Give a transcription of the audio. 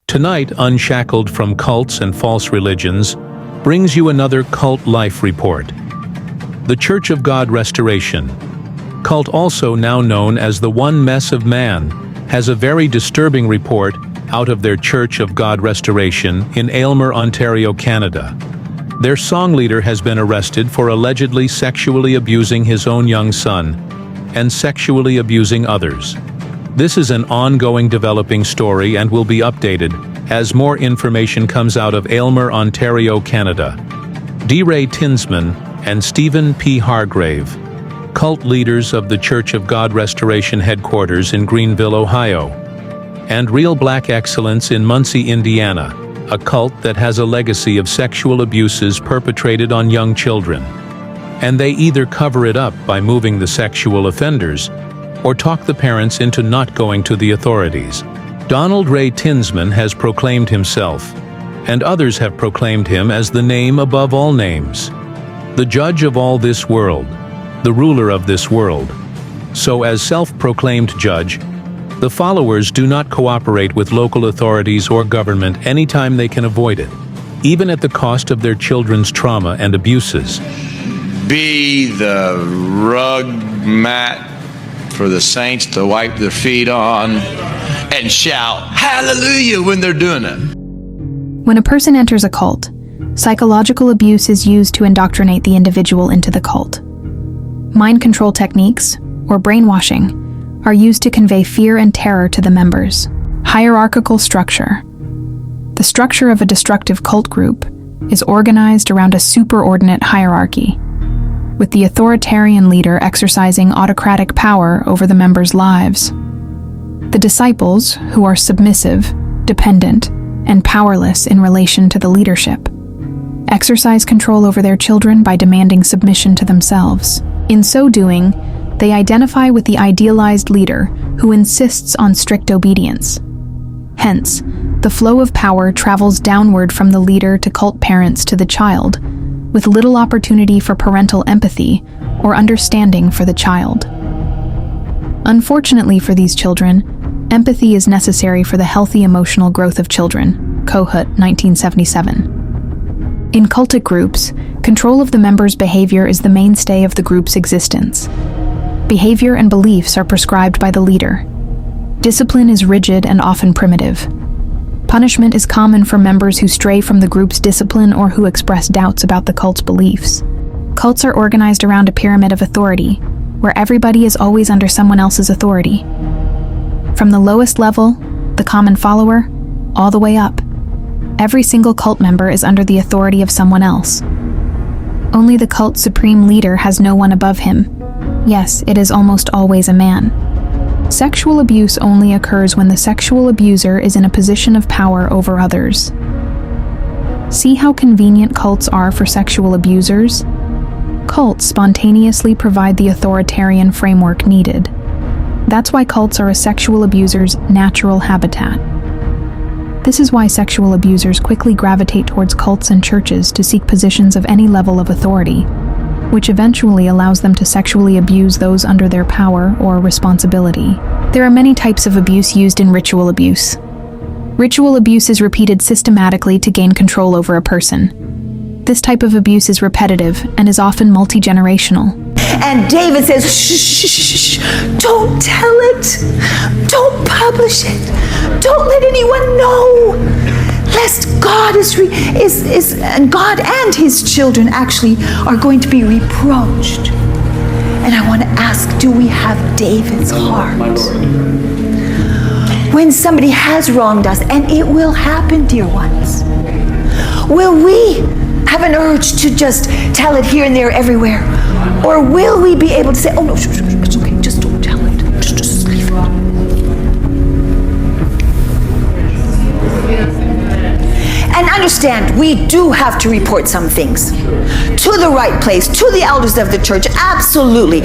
Tonight, Unshackled from Cults and False Religions brings you another Cult Life Report. The Church of God Restoration, cult also now known as the One Mess of Man, has a very disturbing report out of their Church of God Restoration in Aylmer, Ontario, Canada. Their song leader has been arrested for allegedly sexually abusing his own young son and sexually abusing others. This is an ongoing developing story and will be updated as more information comes out of Aylmer, Ontario, Canada. D. Ray Tinsman and Stephen P. Hargrave, cult leaders of the Church of God Restoration headquarters in Greenville, Ohio, and Real Black Excellence in Muncie, Indiana, a cult that has a legacy of sexual abuses perpetrated on young children. And they either cover it up by moving the sexual offenders or talk the parents into not going to the authorities. Donald Ray Tinsman has proclaimed himself, and others have proclaimed him as the name above all names, the judge of all this world, the ruler of this world. So as self-proclaimed judge, the followers do not cooperate with local authorities or government anytime they can avoid it, even at the cost of their children's trauma and abuses. Be the rug mat for the saints to wipe their feet on and shout hallelujah when they're doing it. When a person enters a cult, psychological abuse is used to indoctrinate the individual into the cult. Mind control techniques, or brainwashing, are used to convey fear and terror to the members. Hierarchical structure. The structure of a destructive cult group is organized around a superordinate hierarchy, with the authoritarian leader exercising autocratic power over the members' lives. The disciples, who are submissive, dependent, and powerless in relation to the leadership, exercise control over their children by demanding submission to themselves. In so doing, they identify with the idealized leader who insists on strict obedience. Hence, the flow of power travels downward from the leader to cult parents to the child, with little opportunity for parental empathy or understanding for the child. Unfortunately for these children, empathy is necessary for the healthy emotional growth of children. Kohut, 1977. In cultic groups, control of the members' behavior is the mainstay of the group's existence. Behavior and beliefs are prescribed by the leader. Discipline is rigid and often primitive. Punishment is common for members who stray from the group's discipline or who express doubts about the cult's beliefs. Cults are organized around a pyramid of authority, where everybody is always under someone else's authority. From the lowest level, the common follower, all the way up, every single cult member is under the authority of someone else. Only the cult's supreme leader has no one above him. Yes, it is almost always a man. Sexual abuse only occurs when the sexual abuser is in a position of power over others. See how convenient cults are for sexual abusers? Cults spontaneously provide the authoritarian framework needed. That's why cults are a sexual abuser's natural habitat. This is why sexual abusers quickly gravitate towards cults and churches to seek positions of any level of authority, which eventually allows them to sexually abuse those under their power or responsibility. There are many types of abuse used in ritual abuse. Ritual abuse is repeated systematically to gain control over a person. This type of abuse is repetitive and is often multi-generational. And David says, shh, shh, shh, shh, don't tell it. Don't publish it. Don't let anyone know. Lest God and God and his children actually are going to be reproached. And I want to ask, do we have David's heart? When somebody has wronged us, and it will happen, dear ones, will we have an urge to just tell it here and there everywhere? Or will we be able to say, oh no, it's okay, just don't tell it. Just leave it. And understand, we do have to report some things to the right place, to the elders of the church, absolutely.